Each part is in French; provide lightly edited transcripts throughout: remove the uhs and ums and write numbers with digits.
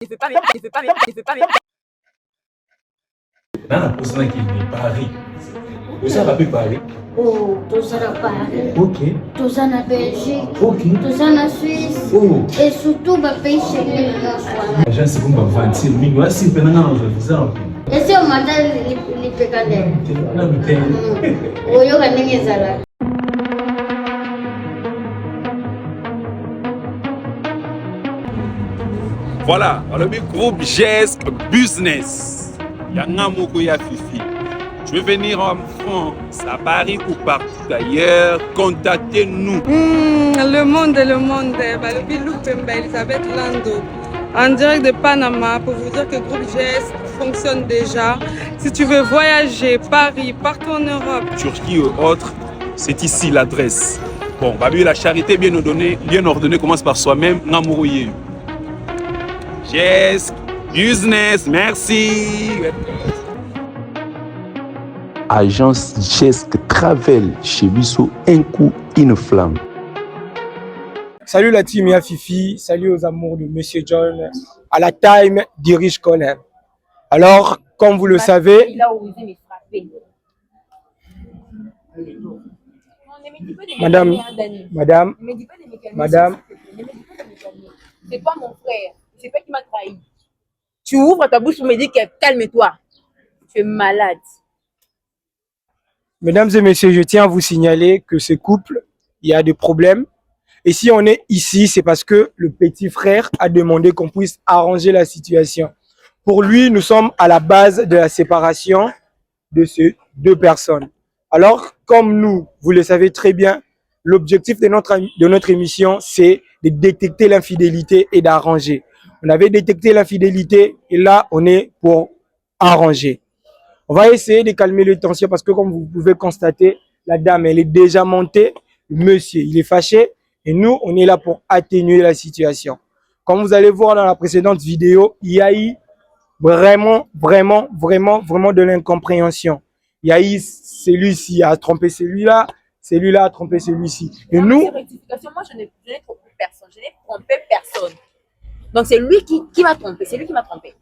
Nana posana qui est Paris. Vous savez pas Paris? Oh, tout ça à Paris. Ok. Tout ça en Belgique. Ok. Tout ça en Suisse. Oh. Et surtout, ma pays chez nous. Agence c'est comme vantir. Mais moi si pendant on va visa. Et c'est au matin les pécadets. Non mais Oh, yo gagne zala. Voilà, le groupe GES Business. Yanga Moko ya Fifi. Je vais venir en France, à Paris ou partout ailleurs. Contactez-nous. Le monde. Le Bilou Pemba, Elisabeth Lando. En direct de Panama pour vous dire que le groupe GES fonctionne déjà. Si tu veux voyager, Paris, partout en Europe, Turquie ou autre, c'est ici l'adresse. Bon, Babi, la charité bien ordonnée commence par soi-même. Namourouye. GES Business, merci. Agence GES Travel chez Bissot, un coup, une flamme. Salut la team Ya Fifi, salut aux amours de Monsieur John, à la time dirige Colin. Alors, comme vous le savez, madame, c'est pas mon frère, c'est pas qui m'a trahi. Tu ouvres ta bouche pour me dire que calme-toi, tu es malade. mesdames et messieurs, je tiens à vous signaler que ce couple, il y a des problèmes. Et si on est ici, c'est parce que le petit frère a demandé qu'on puisse arranger la situation. Pour lui, nous sommes à la base de la séparation de ces deux personnes. Alors, comme nous, vous le savez très bien, l'objectif de notre émission, c'est de détecter l'infidélité et d'arranger. On avait détecté l'infidélité et là, on est pour arranger. On va essayer de calmer les tensions parce que comme vous pouvez constater, la dame, elle est déjà montée. Monsieur, il est fâché. Et nous, on est là pour atténuer la situation. Comme vous allez voir dans la précédente vidéo, il y a eu vraiment de l'incompréhension. Il y a eu celui-ci a trompé celui-là a trompé celui-ci. Et nous... Moi, je n'ai trompé personne. Je n'ai trompé personne. Donc, c'est lui qui m'a trompé. C'est lui qui m'a trompé.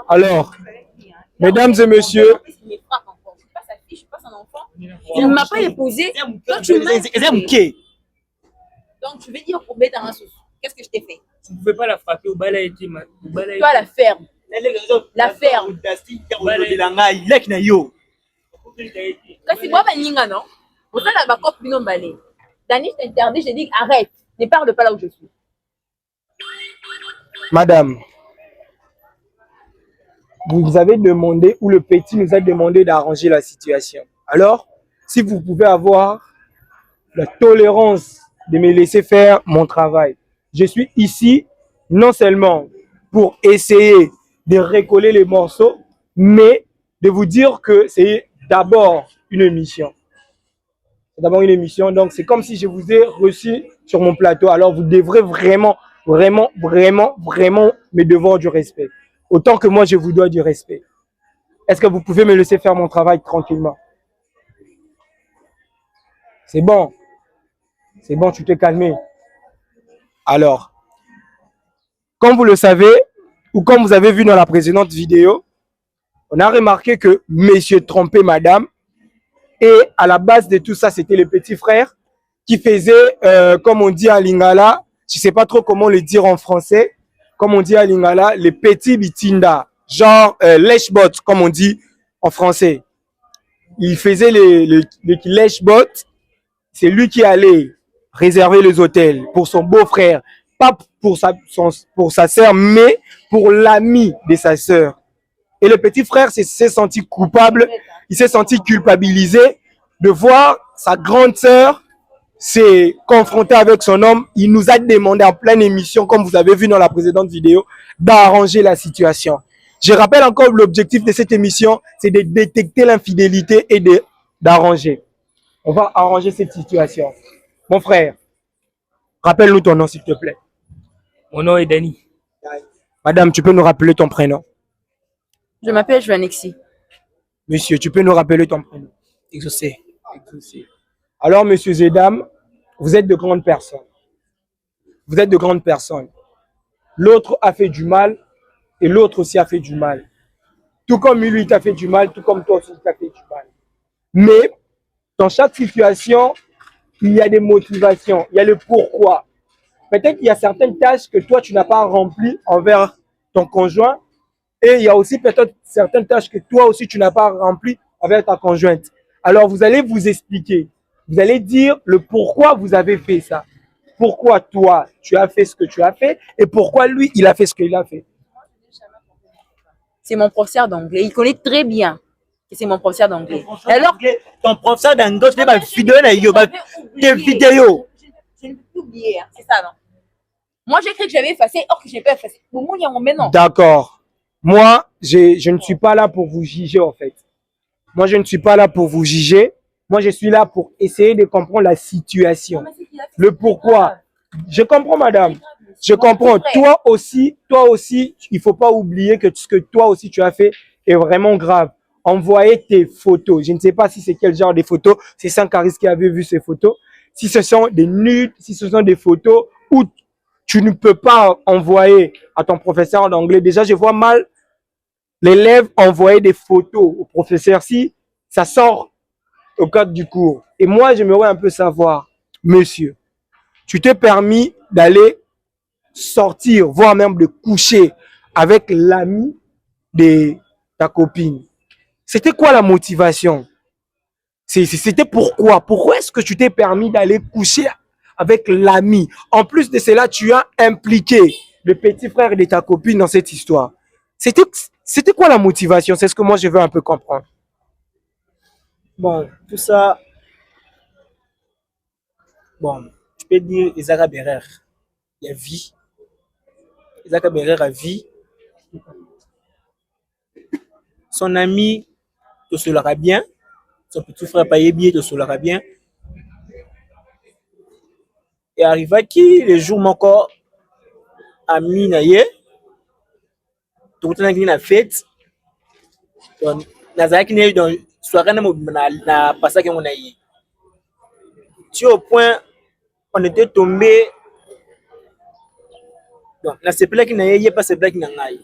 Alors, mesdames et messieurs... Il ne m'a pas épousé. Donc, tu veux dire pour mettre dans un sous. Qu'est-ce que je t'ai fait? Tu ne pouvais pas la frapper au balai. Toi, la ferme. La ferme. Kasi moi, Ninga, non? Pour ça, la bacope, bino balai. Dani, je t'interdis, je dis arrête. Ne parle pas là où je suis. Madame, vous avez demandé, ou le petit nous a demandé d'arranger la situation. Alors, si vous pouvez avoir la tolérance de me laisser faire mon travail. Je suis ici non seulement pour essayer de recoller les morceaux, mais de vous dire que c'est d'abord une émission. C'est d'abord une émission, donc c'est comme si je vous ai reçu sur mon plateau. Alors vous devrez vraiment me devoir du respect. Autant que moi, je vous dois du respect. Est-ce que vous pouvez me laisser faire mon travail tranquillement? C'est bon, tu t'es calmé. Alors, comme vous le savez, ou comme vous avez vu dans la précédente vidéo, on a remarqué que monsieur trompait madame. Et à la base de tout ça, c'était le petit frère qui faisait, comme on dit à Lingala, je ne sais pas trop comment le dire en français, comme on dit à Lingala, les petits bitinda, genre lèche-bot, comme on dit en français. Il faisait les lèche-bot. C'est lui qui allait réserver les hôtels pour son beau-frère, pas pour sa sœur, mais pour l'ami de sa sœur. Et le petit frère s'est senti coupable, il s'est senti culpabilisé de voir sa grande sœur s'est confrontée avec son homme. Il nous a demandé en pleine émission, comme vous avez vu dans la précédente vidéo, d'arranger la situation. Je rappelle encore l'objectif de cette émission, c'est de détecter l'infidélité et d'arranger. On va arranger cette situation. Mon frère, rappelle-nous ton nom, s'il te plaît. Mon nom est Dani. Madame, tu peux nous rappeler ton prénom? Je m'appelle Joannexi. Monsieur, tu peux nous rappeler ton prénom? Exaucé. Alors, messieurs et dames, vous êtes de grandes personnes. vous êtes de grandes personnes. L'autre a fait du mal et l'autre aussi a fait du mal. Tout comme lui t'a fait du mal, tout comme toi aussi t'as fait du mal. Mais dans chaque situation, il y a des motivations, il y a le pourquoi. Peut-être qu'il y a certaines tâches que toi tu n'as pas remplies envers ton conjoint et il y a aussi peut-être certaines tâches que toi aussi tu n'as pas remplies envers ta conjointe. Alors vous allez vous expliquer, vous allez dire le pourquoi vous avez fait ça. Pourquoi toi tu as fait ce que tu as fait et pourquoi lui il a fait ce qu'il a fait. C'est mon professeur d'anglais. Il connaît très bien que c'est mon professeur d'anglais. Alors, ton professeur d'anglais, tu ma vidéo, tes vidéos. je ne peux plus oublier. Hein. C'est ça, non? Moi, j'ai cru que j'avais effacé, or que je n'ai pas effacé. Au moins, il y a un moment, non. D'accord. Moi, je ne suis pas là pour vous juger, en fait. Moi, je ne suis pas là pour vous juger. Moi, je suis là pour essayer de comprendre la situation. Le pourquoi. Je comprends, madame. Je comprends. Toi aussi, il faut pas oublier que ce que toi aussi tu as fait est vraiment grave. Envoyer tes photos. Je ne sais pas si c'est quel genre de photos. C'est Sankaris qui avait vu ces photos. Si ce sont des nudes, si ce sont des photos où tu ne peux pas envoyer à ton professeur d'anglais. Déjà, je vois mal l'élève envoyer des photos au professeur si ça sort au cadre du cours. Et moi, j'aimerais un peu savoir, monsieur, tu t'es permis d'aller sortir, voire même de coucher avec l'ami de ta copine. C'était quoi la motivation? C'était pourquoi? Pourquoi est-ce que tu t'es permis d'aller coucher avec l'ami? En plus de cela, tu as impliqué le petit frère de ta copine dans cette histoire. C'était quoi la motivation? C'est ce que moi je veux un peu comprendre. Bon, tout ça, bon, tu peux dire Isaac Berer, il y a vie. Isaac Berer a vie. Son ami te solera bien. Son petit frère Payebi te solera bien. Et arriva qui, le jour mon corps, ami naye, tout le monde a fête. Donc, Nazaki n'est dans soirée na passage qu'on a eu. Tu au point, on était tombé. Donc, na c'est là qui n'a eu pas c'est là qui n'a eu.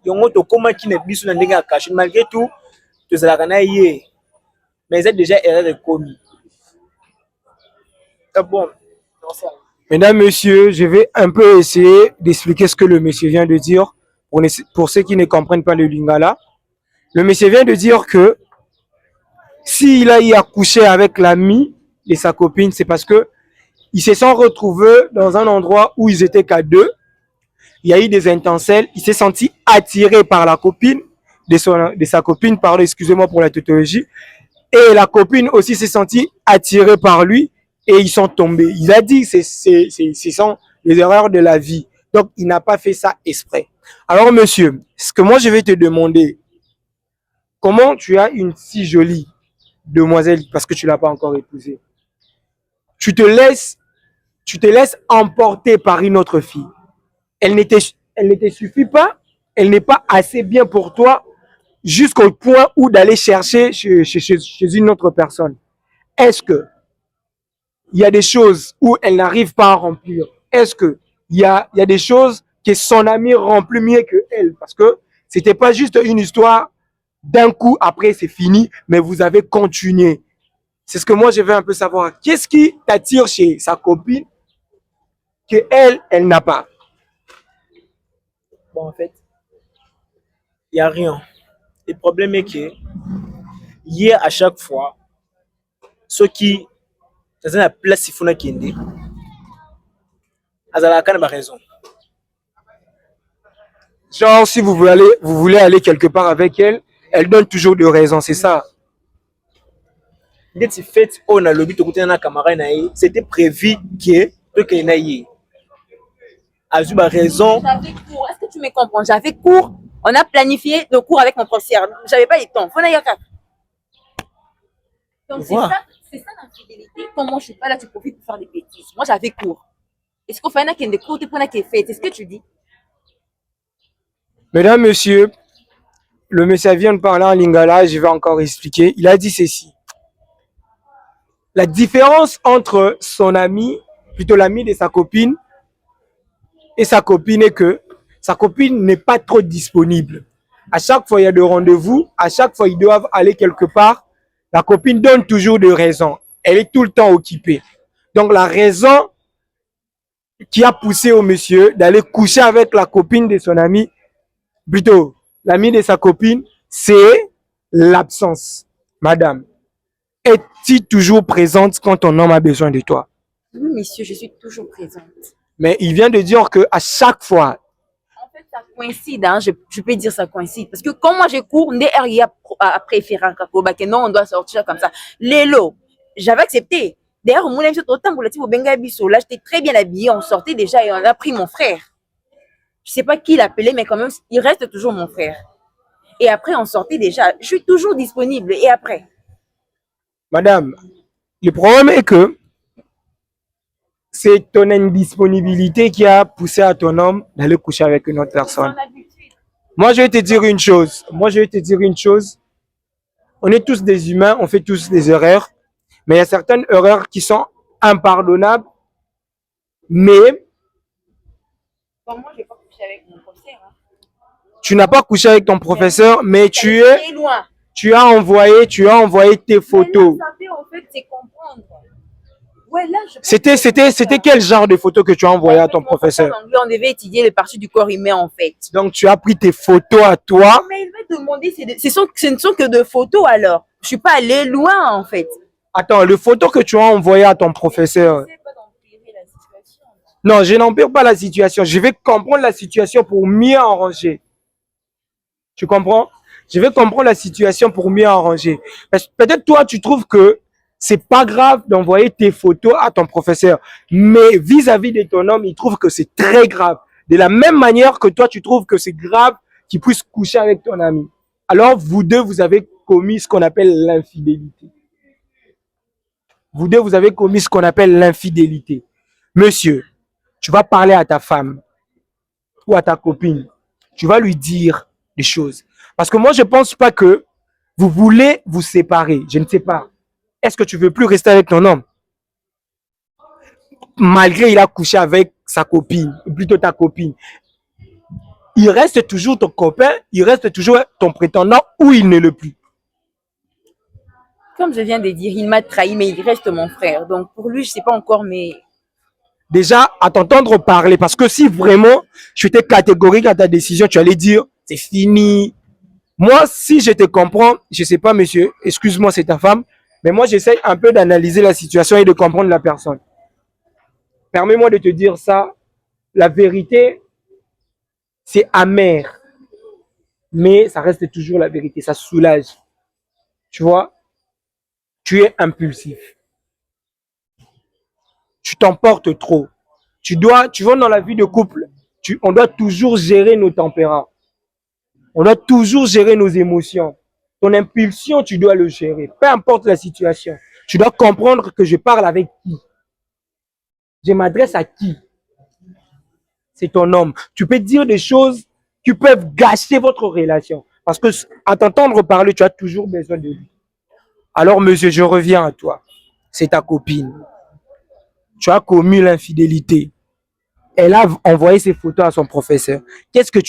Donc, on comment qui n'est bisu na ndenge caché malgré tout, tu sais la eu. Mais c'est déjà erreur de commis. Ah bon. Mesdames, messieurs, je vais un peu essayer d'expliquer ce que le monsieur vient de dire pour ceux qui ne comprennent pas le lingala. Le monsieur vient de dire que s'il a eu à coucher avec l'ami de sa copine, c'est parce que ils se sont retrouvés dans un endroit où ils étaient qu'à deux. Il y a eu des étincelles. Il s'est senti attiré par la copine de sa copine, pardon, excusez-moi pour la tautologie. Et la copine aussi s'est sentie attirée par lui et ils sont tombés. Il a dit que ce sont les erreurs de la vie. Donc, il n'a pas fait ça exprès. Alors, monsieur, ce que moi je vais te demander, comment tu as une si jolie demoiselle, parce que tu ne l'as pas encore épousée, tu te laisses emporter par une autre fille. Elle ne te suffit pas, elle n'est pas assez bien pour toi, jusqu'au point où d'aller chercher chez une autre personne. Est-ce que il y a des choses où elle n'arrive pas à remplir? Est-ce que il y a des choses que son ami remplit mieux que elle? Parce que c'était pas juste une histoire d'un coup, après c'est fini, mais vous avez continué. C'est ce que moi je veux un peu savoir. Qu'est-ce qui t'attire chez sa copine que elle n'a pas? Bon, en fait, il n'y a rien. Le problème est que, hier, à chaque fois, ceux qui sont dans la place, il faut qu'ils aient raison. Genre, si vous voulez aller quelque part avec elle, elle donne toujours de raison, c'est ça? C'était prévu que tu aies raison. J'avais cours. Est-ce que tu me comprends? J'avais cours. On a planifié le cours avec mon professeur. J'avais pas le temps. Faut n'aille pas. Donc c'est ça l'infidélité. Quand moi je suis pas là, tu profites pour faire des bêtises. Moi j'avais cours. Est-ce qu'on fait un des cours, tu prends un qui est fait? C'est ce que tu dis? Mesdames, messieurs, le monsieur vient de parler en lingala, je vais encore expliquer. Il a dit ceci. La différence entre son ami, plutôt l'ami de sa copine, et sa copine est que sa copine n'est pas trop disponible. À chaque fois, il y a des rendez-vous. À chaque fois, ils doivent aller quelque part. La copine donne toujours des raisons. Elle est tout le temps occupée. Donc, la raison qui a poussé au monsieur d'aller coucher avec la copine de son ami, plutôt l'ami de sa copine, c'est l'absence. Madame, es-tu toujours présente quand ton homme a besoin de toi? Oui, monsieur, je suis toujours présente. Mais il vient de dire que à chaque fois, En fait, ça coïncide, hein, je peux dire ça coïncide. Parce que quand moi je cours, il a préféré que non, on doit sortir comme ça. Lélo, j'avais accepté. D'ailleurs, mon ami, autant pour le type au Bengabiso, là, j'étais très bien habillée, on sortait déjà et on a pris mon frère. Je sais pas qui l'appelait, mais quand même, il reste toujours mon frère. Et après, on sortait déjà. Je suis toujours disponible. Et après? madame, le problème est que c'est ton indisponibilité qui a poussé à ton homme d'aller coucher avec une autre personne. Moi, je vais te dire une chose. On est tous des humains, on fait tous des erreurs. Mais il y a certaines erreurs qui sont impardonnables. Mais Bon, moi, je n'ai pas couché avec mon professeur. Hein. tu n'as pas couché avec ton professeur, mais tu as envoyé tes photos. Mais là, ça fait, en fait, c'est comprendre. Ouais, là, C'était quel genre de photos que tu as envoyé à ton professeur? En anglais, on devait étudier les parties du corps humain, en fait. Donc, tu as pris tes photos à toi. Mais il va demander, ce ne sont que de photos, alors. Je ne suis pas allée loin, en fait. Attends, les photos que tu as envoyées à ton professeur. Non, je n'empire pas la situation. Je vais comprendre la situation pour mieux arranger. Tu comprends? Je vais comprendre la situation pour mieux arranger. Peut-être toi, tu trouves que c'est pas grave d'envoyer tes photos à ton professeur. Mais vis-à-vis de ton homme, il trouve que c'est très grave. De la même manière que toi, tu trouves que c'est grave qu'il puisse coucher avec ton ami. Alors, vous deux, vous avez commis ce qu'on appelle l'infidélité. Vous deux, vous avez commis ce qu'on appelle l'infidélité. Monsieur, tu vas parler à ta femme ou à ta copine. Tu vas lui dire des choses. Parce que moi, je ne pense pas que vous voulez vous séparer. Je ne sais pas. Est-ce que tu ne veux plus rester avec ton homme? Malgré il a couché avec sa copine, ou plutôt ta copine. Il reste toujours ton copain, il reste toujours ton prétendant ou il ne le plus. Comme je viens de dire, il m'a trahi, mais il reste mon frère. Donc, pour lui, je ne sais pas encore, mais... Déjà, à t'entendre parler, parce que si vraiment tu étais catégorique à ta décision, tu allais dire, c'est fini. Moi, si je te comprends, je ne sais pas, monsieur, excuse-moi, c'est ta femme, mais moi, j'essaie un peu d'analyser la situation et de comprendre la personne. Permets-moi de te dire ça, la vérité, c'est amer, mais ça reste toujours la vérité, ça soulage. Tu vois, tu es impulsif. Tu t'emportes trop. Tu vois, dans la vie de couple, on doit toujours gérer nos températs. On doit toujours gérer nos émotions. Ton impulsion, tu dois le gérer. Peu importe la situation. Tu dois comprendre que je parle avec qui. Je m'adresse à qui. C'est ton homme. Tu peux dire des choses qui peuvent gâcher votre relation. Parce que à t'entendre parler, tu as toujours besoin de lui. Alors, monsieur, je reviens à toi. C'est ta copine. Tu as commis l'infidélité. Elle a envoyé ses photos à son professeur. Qu'est-ce que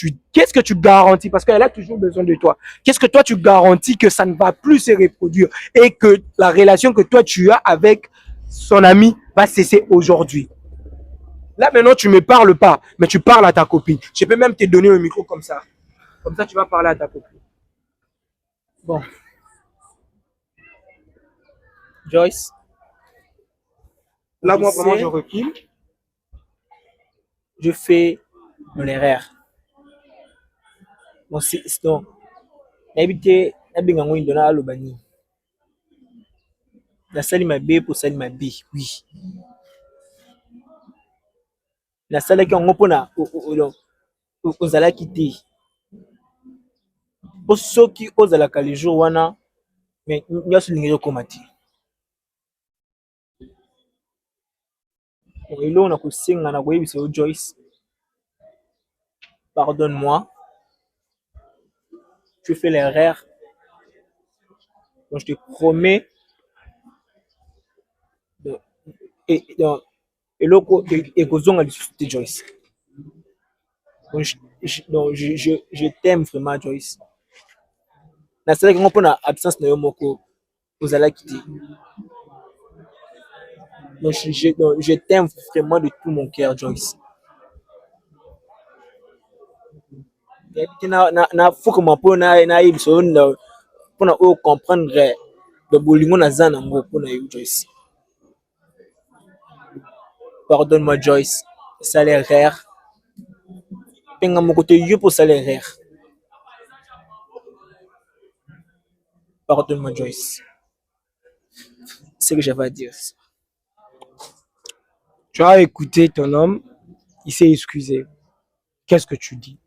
tu garantis? Parce qu'elle a toujours besoin de toi. Qu'est-ce que toi tu garantis que ça ne va plus se reproduire et que la relation que toi tu as avec son ami va cesser aujourd'hui? Là maintenant tu me parles pas, mais tu parles à ta copine. Je peux même te donner un micro comme ça. Comme ça tu vas parler à ta copine. Bon. Joyce. Là moi vraiment je recule. Je fais mon erreur. Bon, c'est donc, habité, n'abingango indona alobani. La salle ma B pour salle ma B, oui. La salle qui en opona, aux ala quitter. Pour ceux qui osent la calijo wana, mais n'y a souligné comme ati. Et là on a cousin on a voulu c'est Joyce. Pardonne-moi. Tu fais l'erreur. Donc je te promets et l'autre et Joyce. Donc, je t'aime vraiment, Joyce. Nasala que on a absence na yo moko ozala quitté. Donc, je t'aime vraiment de tout mon cœur, Joyce. Na faut que mon po na biso na pour o comprendre de bolingo na zana ngo pour na yo, Joyce. Pardonne-moi, Joyce. Ça les rare. Penga mon côté yo pour ça les rare. Pardonne-moi, Joyce. C'est ce que j'avais à dire. Tu as écouté ton homme, il s'est excusé. Qu'est-ce que tu dis?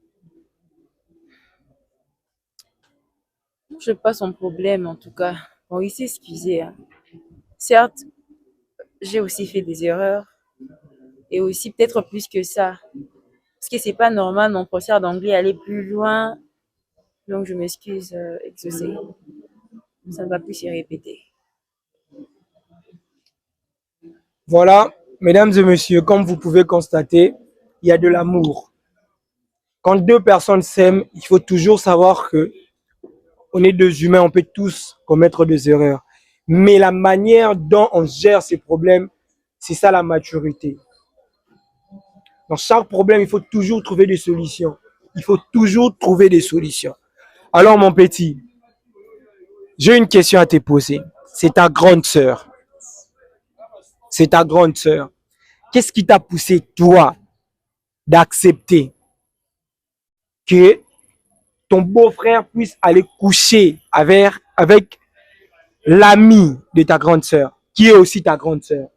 Je pas son problème en tout cas. Bon, il s'est excusé, hein. Certes, j'ai aussi fait des erreurs et aussi peut-être plus que ça. Parce que c'est pas normal, mon professeur d'anglais aller plus loin. Donc je m'excuse, exaucé. Ça ne va plus se répéter. Voilà, mesdames et messieurs, comme vous pouvez constater, il y a de l'amour. Quand deux personnes s'aiment, il faut toujours savoir que on est deux humains, on peut tous commettre des erreurs. Mais la manière dont on gère ces problèmes, c'est ça la maturité. Dans chaque problème, il faut toujours trouver des solutions. Il faut toujours trouver des solutions. Alors, mon petit, j'ai une question à te poser. C'est ta grande sœur. C'est ta grande sœur. Qu'est-ce qui t'a poussé, toi, d'accepter que ton beau-frère puisse aller coucher avec l'ami de ta grande sœur, qui est aussi ta grande sœur?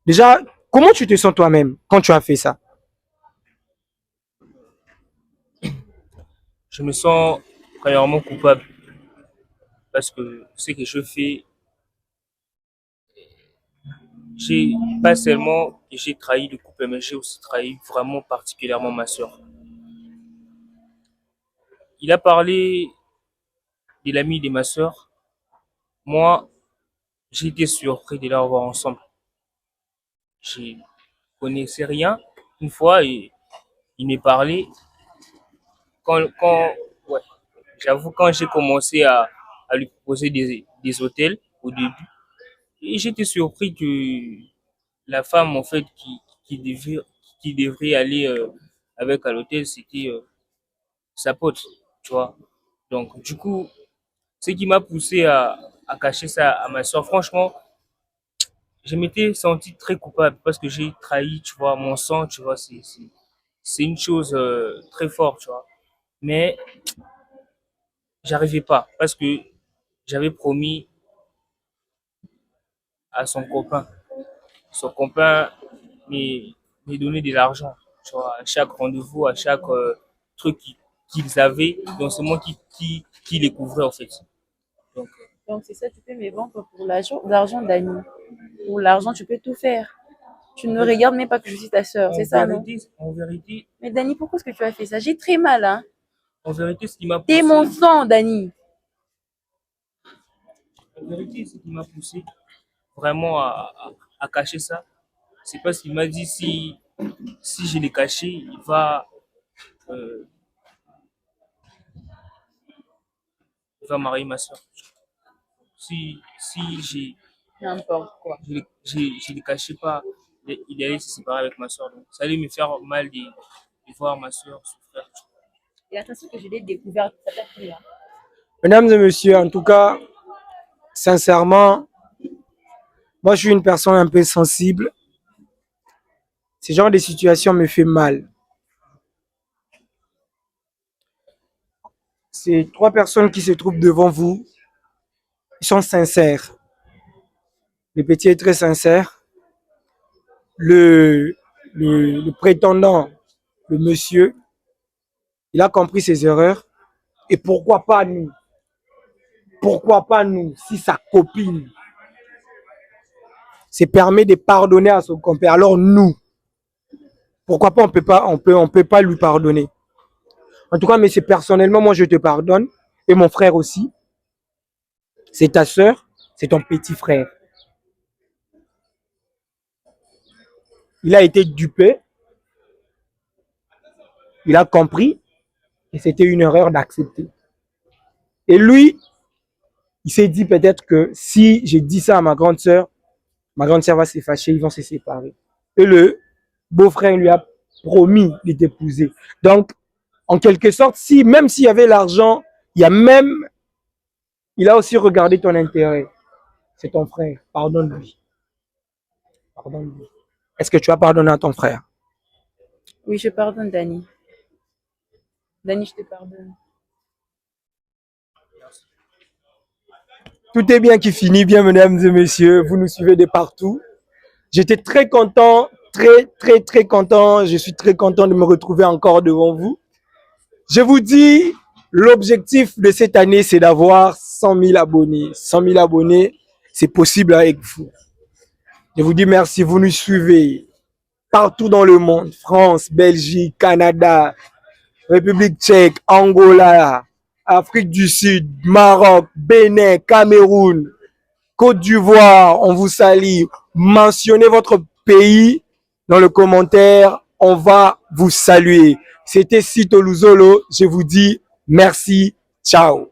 Déjà, comment tu te sens toi-même quand tu as fait ça? Je me sens premièrement coupable parce que ce que je fais, j'ai pas seulement que j'ai trahi le couple, mais j'ai aussi trahi vraiment particulièrement ma soeur. Il a parlé de l'ami de ma soeur. Moi, j'ai été surpris de les revoir ensemble. Je connaissais rien. Une fois, il m'est parlé. Ouais, j'avoue, quand j'ai commencé à lui proposer des hôtels au début, et j'étais surpris que la femme, en fait, qui devrait aller avec à l'hôtel, c'était sa pote, tu vois. Donc, du coup, ce qui m'a poussé à cacher ça à ma soeur, franchement, je m'étais senti très coupable parce que j'ai trahi, tu vois, mon sang, tu vois, c'est une chose très forte, tu vois. Mais j'arrivais pas parce que j'avais promis à son copain. Son copain me donnait de l'argent, tu vois, à chaque rendez-vous, à chaque truc qu'ils avaient. Donc c'est moi qui les couvrais en fait. Donc, Donc c'est ça, tu peux me vendre pour l'argent d'Annie. Pour l'argent, tu peux tout faire. Tu ne regardes même pas que je suis ta sœur, c'est ça, non? En vérité, Mais Dani, pourquoi est-ce que tu as fait ça? J'ai très mal, hein. en vérité, ce qui m'a T'es poussé, mon sang, Dani. en vérité, ce qui m'a poussé vraiment à cacher ça, c'est parce qu'il m'a dit si je l'ai caché, euh, il va marier ma soeur. Si N'importe quoi. je le cachais pas, il allait se séparer avec ma soeur. Donc, ça allait me faire mal de voir ma soeur souffrir. Et la façon que je l'ai découverte, ça t'a plu, hein? Mesdames et messieurs, en tout cas, sincèrement, moi je suis une personne un peu sensible. Ce genre de situation me fait mal. Ces trois personnes qui se trouvent devant vous, ils sont sincères. Le petit est très sincère. Le prétendant, le monsieur, il a compris ses erreurs. Et pourquoi pas nous? Pourquoi pas nous, si sa copine se permet de pardonner à son compère, alors nous, pourquoi pas on peut pas lui pardonner? En tout cas, mais c'est personnellement, moi je te pardonne, et mon frère aussi. C'est ta sœur, c'est ton petit frère. Il a été dupé. il a compris que c'était une erreur d'accepter. Et lui, il s'est dit peut-être que si je dis ça à ma grande sœur va se fâcher, ils vont se séparer. Et le beau-frère lui a promis de t'épouser. Donc, en quelque sorte, même s'il y avait l'argent, il a aussi regardé ton intérêt. C'est ton frère, pardonne-lui. Pardonne-lui. Est-ce que tu as pardonné à ton frère? Oui, je pardonne, Dani. Dani, je te pardonne. Tout est bien qui finit bien, mesdames et messieurs. Vous nous suivez de partout. J'étais très content, très content. Je suis très content de me retrouver encore devant vous. Je vous dis, l'objectif de cette année, c'est d'avoir 100 000 abonnés. 100 000 abonnés, c'est possible avec vous. Je vous dis merci, vous nous suivez partout dans le monde. France, Belgique, Canada, République tchèque, Angola, Afrique du Sud, Maroc, Bénin, Cameroun, Côte d'Ivoire, on vous salue. Mentionnez votre pays dans le commentaire, on va vous saluer. C'était Sito Luzolo, je vous dis merci, ciao.